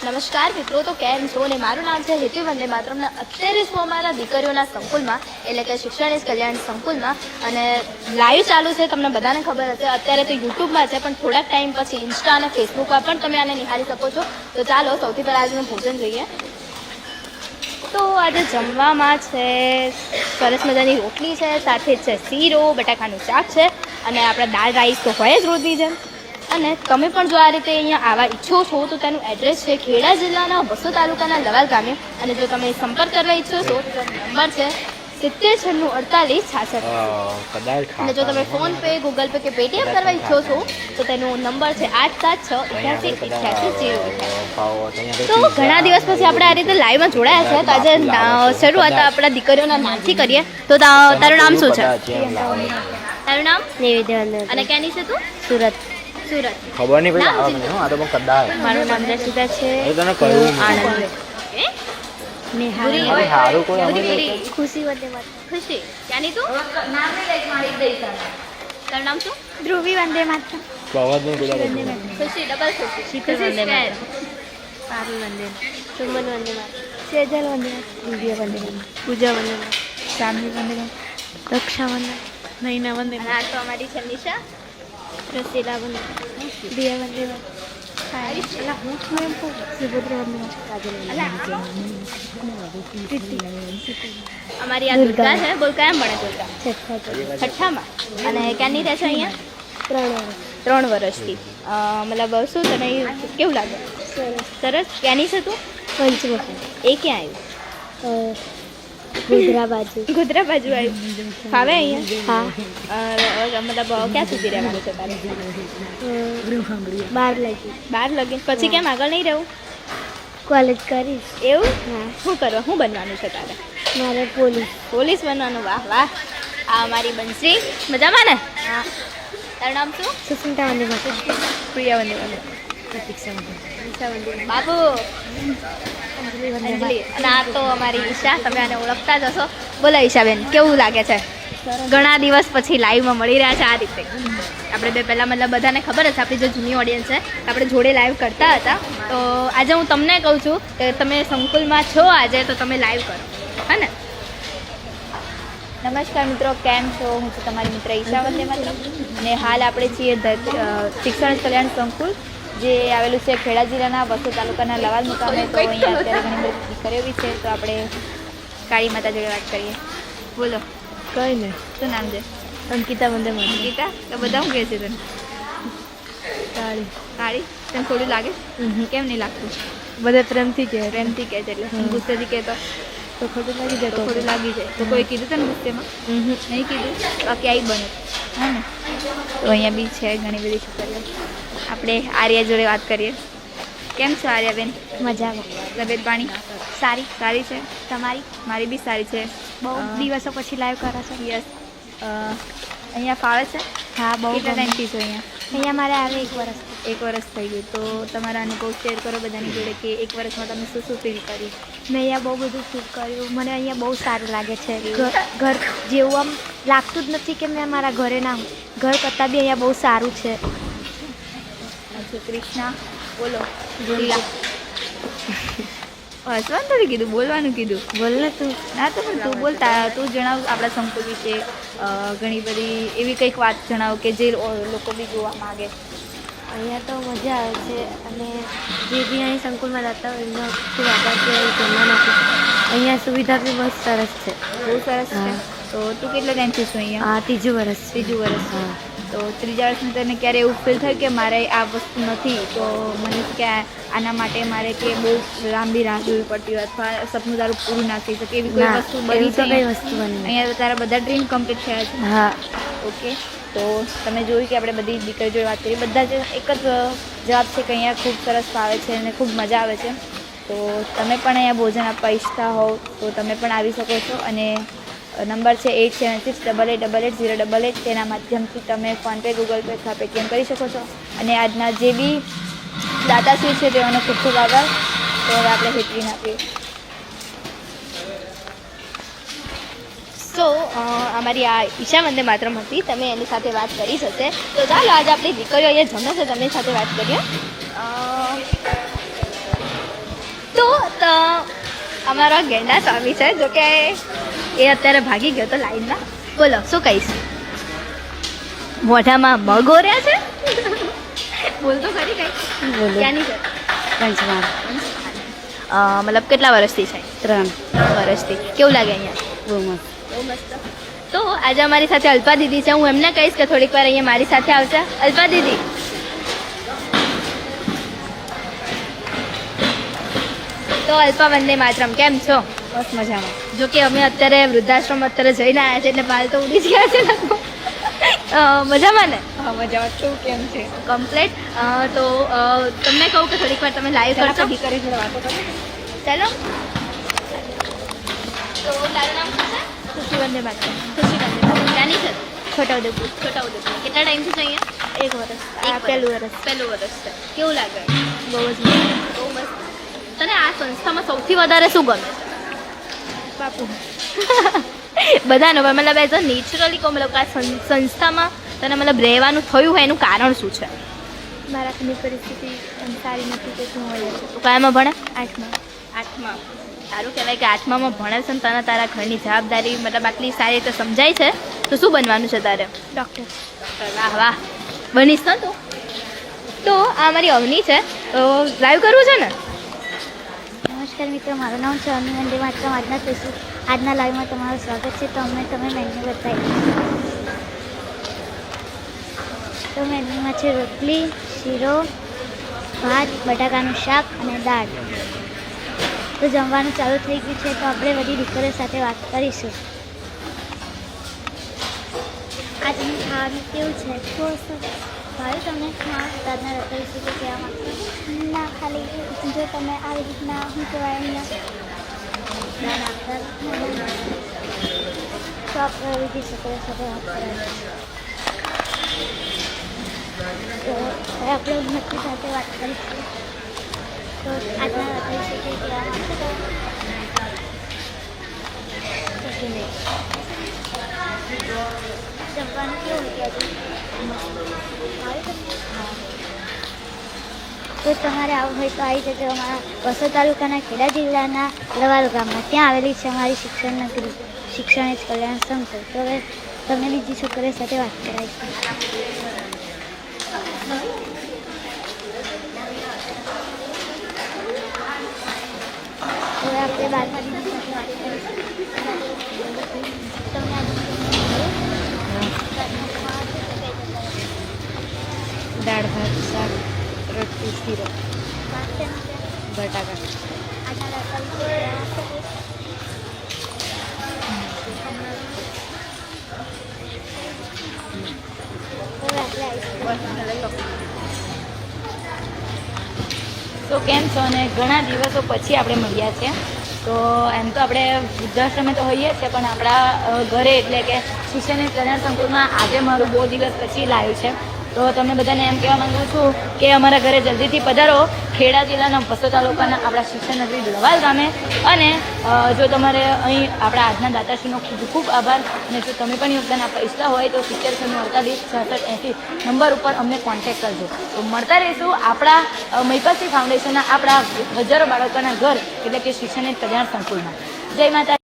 નમસ્કાર મિત્રો, તો કેમ છો? ને મારું નામ છે હેતુ વંદે માતરમના. અત્યારે હું અમારા દીકરીઓના સંકુલમાં એટલે કે શિક્ષણ કલ્યાણ સંકુલમાં અને લાઈવ ચાલુ છે. તમને બધાને ખબર હશે અત્યારે તો યુટ્યુબમાં છે, પણ થોડાક ટાઈમ પછી ઇન્સ્ટા અને ફેસબુકમાં પણ તમે આને નિહાળી શકો છો. તો ચાલો સૌથી પહેલાં આજનું ભોજન જોઈએ. તો આજે જમવામાં છે સરસ મજાની રોટલી છે, સાથે છે શીરો, બટાકાનું શાક છે અને આપણા દાળ રાઈસ તો હોય જ રોજની જેમ. અને તમે પણ જો આ રીતે અહીંયા આવવા ઈચ્છો છો તો તેનું એડ્રેસ છે ખેડા જિલ્લાના વસો તાલુકાના લવાલ ગામે. અને જો તમે સંપર્ક કરવા ઈચ્છો છો તો નંબર છે 70964866. અને જો તમે ફોન પે, ગૂગલ પે કે પેટીએમ કરવા ઈચ્છો છો તો તેનો નંબર છે 8768888088. તો ઘણા દિવસ પછી આપણે આ રીતે લાઈવમાં જોડાયા છે. તો આજે શરૂઆત આપણા દીકરીઓના નામથી કરીએ. તો તારું નામ શું છે? તારું નામ? નિવેદન. અને ક્યાંની છે તું? સુરત. સુરત. ખબર નહીં ભાઈ, આ મને આ તો પણ કદાચ મારું નામ દર્શિતા છે. તને કહ્યું આનંદ. હારું કોઈ ખુશી વંદે માતરમ. ખુશી ક્યાંની તું? નામ નહીં લઈશ મારી દઈશ. તારું નામ શું? ધ્રુવી વંદે માતરમ. અવાજ નહીં બોલાતો. ખુશી ડબલ ખુશી. શીતલ વંદે માતરમ. પારુલ વંદે. સુમન વંદે માતરમ. સેજલ વંદે માતરમ. દિવ્યા વંદે માતરમ. પૂજા વંદે માતરમ. શામલી વંદે માતરમ. રક્ષા વંદે. નૈના વંદે અને આ તો અમારી છે નિશા. રસીલા વંદે. દિયા વંદે માતરમ. સુભદ્રા વંદે માતરમ. અમારી આ દુર્ગા છે. બોલ કયા ભણે દુર્ગા? છઠ્ઠામાં. અને ક્યાંની રહે છે અહીંયા? 3 વર્ષથી. મતલબ શું તને કેવું લાગે? સરસ. ક્યાંની છે તું? પંચમુખી. એ ક્યાં આવ્યું? ગોધરા બાજુ. ગોધરા બાજુ આવ્યું. ફાવે અહીંયા? હા. મતલબ ક્યાં સુધી રહેવાનું છે તારે? 12 લગી. 12 લગીન પછી કેમ આગળ નહીં રહેવું? કોલેજ કરીશ. એવું? હા. શું કરવા? શું બનવાનું છે તારે? મારે પોલીસ. પોલીસ બનવાનું. વાહ વાહ. આ અમારી બંસી મજામાં ને? હા. તારું નામ શું? સુસ્મિતા વંદે માતરમ. પ્રિયા વંદે વંદે. પ્રતીક્ષા વંદે. બાબુ. અંજલિ. અને આ તો અમારી ઈશા. તમે આને ઓળખતા જ હશો. બોલો ઈશાબેન, કેવું લાગે છે? ઘણા દિવસ પછી લાઈવમાં મળી રહ્યા છે આ રીતે. આપણે બે પહેલાં મતલબ બધાને ખબર હશે, આપણી જે જૂની ઓડિયન્સ છે આપણે જોડે લાઈવ કરતા હતા. તો આજે હું તમને કહું છું કે તમે સંકુલમાં છો આજે, તો તમે લાઈવ કરો, હા ને? નમસ્કાર મિત્રો, કેમ છો? હું છું તમારી મિત્ર ઈશા વંદે માતરમ. અને હાલ આપણે છીએ શિક્ષણ કલ્યાણ સંકુલ, જે આવેલું છે ખેડા જિલ્લાના વસો તાલુકાના લવાલ મુકામે. તો અહીંયા અત્યારે ઘણી બધી દીકરીઓ બી છે. તો આપણે કાળી માતા જોડે વાત કરીએ. બોલો. કઈ નહીં. શું નામ છે? અંકિતા વંદે માતરમ. ગીતા. તો બધા શું કહે છે તને? કાળી. કાળી. તને થોડું લાગે? કેમ નહીં લાગતું? બધા પ્રેમથી કહે. પ્રેમથી કહે છે એટલે ગુસ્સેથી કહે તો ખોટું લાગી જાય. તો થોડું લાગી જાય. તો કોઈ કીધું તને ગુસ્સેમાં? નહીં કીધું? બાકી આવી બને, હા ને? તો અહીંયા બી છે ઘણી બધી છોકરીઓ. આપણે આર્યા જોડે વાત કરીએ. કેમ છો આર્યાબેન? મજામાં. તબિયત પાણી સારી. સારી છે? તમારી? મારી બી સારી છે. બહુ દિવસો પછી લાઈવ કરો છો. યસ. અહીંયા ફાવે છે? હા, બહુ. કેટલા ટાઈમથી છો અહીંયા? અહીંયા મારે આવે 1 વર્ષ. 1 વર્ષ થઈ ગયું. તો તમારા અનુભવ શેર કરો બધાની જોડે કે 1 વર્ષમાં તમે શું શું ફીલ કર્યું? મેં અહીંયા બહુ બધું ફીલ કર્યું. મને અહીંયા બહુ સારું લાગે છે. ઘર જેવું આમ લાગતું જ નથી કે મેં મારા ઘરે ના હું. ઘર કરતાં બી અહીંયા બહુ સારું છે. કૃષ્ણા. બોલો. બોલા. હસવાનું થોડી કીધું, બોલવાનું કીધું. બોલ ને તું. ના તો પણ તું બોલતા. તું જણાવ આપણા સંકુલ વિશે ઘણી બધી એવી કંઈક વાત જણાવો કે જે લોકો બી જોવા માગે. અહીંયા તો મજા આવે છે. અને જે બી અહીં સંકુલમાં જતા હોય એમનો ખૂબ આભાર છે. જમવા માટે અહીંયા સુવિધા બી બહુ સરસ છે. બહુ સરસ છે. તો તું કેટલા ટાઈમથી છું અહીંયા? હા, 3જું વર્ષ. 3જું વર્ષ. હા. તો 3જા વર્ષમાં તને ક્યારે એવું ફીલ થયું કે મારે આ વસ્તુ નથી, તો મને કે આના માટે મારે કે બહુ લાંબી રાહ જોવી પડતી હોય અથવા સપનું તારું પૂરું ના થઈ શકે એવી કોઈ વસ્તુ બની છે? કઈ વસ્તુ બની? અહીંયા તારા બધા ડ્રીમ કમ્પ્લીટ થયા છે? હા. ઓકે. તો તમે જોયું કે આપણે બધી દીકરીઓ જોડે વાત કરીએ. બધા જ એક જ જવાબ છે કે અહીંયા ખૂબ સરસ ફાવે છે અને ખૂબ મજા આવે છે. તો તમે પણ અહીંયા ભોજન આપવા ઈચ્છતા હોવ તો તમે પણ આવી શકો છો. અને નંબર છે 8768888088. તેના માધ્યમથી તમે ફોનપે, ગૂગલ પે અથવા પેટીએમ કરી શકો છો. અને આજના જે બી દાતાશ્રી છે તેઓનો ખૂબ ખૂબ આભાર. તો હવે આપણે હેતરીને આપીએ. સો અમારી આ ઈશા વંદે માતરમ હતી. તમે એની સાથે વાત કરી શકશે. તો ચાલો આજે આપણી દીકરીઓ અહીંયા જમે છે તેમની સાથે વાત કરીએ. અમારો ગેંડા સ્વામી છે, જો કે એ અત્યારે ભાગી ગયો તો લાઈનમાં. બોલો શું કહીશ? મોઢામાં મગ ઓર્યા છે? બોલ તો ખરી કઈ. ક્યાંની છે? પંચમહાલ. મતલબ કેટલા વર્ષથી છે? 3 વર્ષથી. કેવું લાગે અહીંયા? બહુ મસ્ત. બહુ મસ્ત. તો આજે અમારી સાથે અલ્પા દીદી છે. હું એમને કહીશ કે થોડીક વાર અહીંયા મારી સાથે આવશે. અલ્પા દીદી, તો અલ્પા વંદે માતરમ, કેમ છો? બસ મજામાં. જો કે અમે અત્યારે વૃદ્ધાશ્રમ અત્યારે જઈને આવ્યા છે, એટલે બાલ તો ઉડી જ ગયા છે લગભગ. મજામાં ને? હા મજામાં. તું કેમ છે? કમ્પ્લેટ. તો તમને કહું કે થોડીક વાર તમે લાઈવ કરશો? દીકરી જોડે વાતો કરો. ચાલો. તો તારું નામ શું છે? ખુશી વંદે માતરમ. ખુશી વંદે માતરમ. ક્યાંની છે? છોટાઉદેપુર. છોટાઉદેપુર. કેટલા ટાઈમથી છે અહીંયા? 1 વર્ષ. એક આ પહેલું વર્ષ. પહેલું વર્ષ છે. કેવું લાગે? બહુ જ મસ્ત. બહુ મસ્ત. તને આ સંસ્થામાં સૌથી વધારે શું ગમે છે? બાપુ. બધાનો પણ મતલબ એઝ અ નેચરલી કહું, મતલબ આ સંસ્થામાં તને મતલબ રહેવાનું થયું હોય એનું કારણ શું છે? મારા ઘરની પરિસ્થિતિ એમ સારી નથી કે શું હોય. તું કયામાં ભણે? 8માં. 8માં. સારું કહેવાય કે 8માં ભણે છે ને તને તારા ઘરની જવાબદારી મતલબ આટલી સારી રીતે સમજાય છે. તો શું બનવાનું છે તારે? ડૉક્ટર. વાહ વાહ, બનીશ ને તું. તો આ મારી અવની છે. તો લાઈવ કરવું છે ને? નમસ્કાર મિત્રો, મારું નામ છે અવની વંદે માતરમ. આજના લાઈવમાં તમારું સ્વાગત છે. તો તમે મેન્યુ બતાવી. તો મેન્યુમાં છે રોટલી, શીરો, ભાત, બટાકાનું શાક અને દાળ. તો જમવાનું ચાલુ થઈ ગયું છે. તો આપણે બધી દીકરીઓ સાથે વાત કરીશું. આજનું ખાવાનું કેવું છે? ભાઈ તમને દાદના રસોઈ વિશે કહેવા માંગશો? ના, ખાલી જો તમે આવી રીતના શું કહેવાય અહીંયા દાળ તો આપણે બીજી છોકરીઓ સાથે વાત કરાવીશું. તો હવે આપણે ઉન્નતિ સાથે વાત કરીશું. તો આજના રસોઈ વિશે કંઈ કહેવા માંગશો તો? જમવાનું કેવું હતું? તો તમારે આવું હોય તો આવી જજો અમારા વસોદ તાલુકાના ખેડા જિલ્લાના લવાલ ગામમાં. ત્યાં આવેલી છે અમારી શિક્ષણ નગરી, શિક્ષણ જ કલ્યાણ સંકુલ. તો હવે તમને બીજી છોકરીઓ સાથે વાત કરાવીશું. હવે આપણે બાદમાં બીજી સાથે વાત કરીશું. તમને દાળ ભાત શાક રોટલી શીરો બટાકા. તો કેમ છો? અને ઘણા દિવસો પછી આપણે મળ્યા છે. તો એમ તો આપણે વૃદ્ધાશ્રમે તો હોઈએ જ છે, પણ આપણા ઘરે એટલે કે શિક્ષણ કલ્યાણ સંકુલમાં આજે મારું બહુ દિવસ પછી લાવ્યું છે. તો તમને બધાને એમ કહેવા માંગુ છું કે અમારા ઘરે જલ્દીથી પધારો. ખેડા જિલ્લાના વસોદ તાલુકાના આપણા શિક્ષણ નગરી લવાલ ગામે. અને જો તમારે અહીં આપણા આજના દાતાશ્રીનો ખૂબ ખૂબ આભાર. અને જો તમે પણ યોગદાન આપવા ઈચ્છતા હોય તો 70 નંબર ઉપર અમને કોન્ટેક્ટ કરજો. તો મળતા રહીશું આપણા મહિપાલસિંહ ફાઉન્ડેશનના આપણા હજારો બાળકોના ઘર એટલે કે શિક્ષણ કલ્યાણ સંકુલમાં. જય માતા.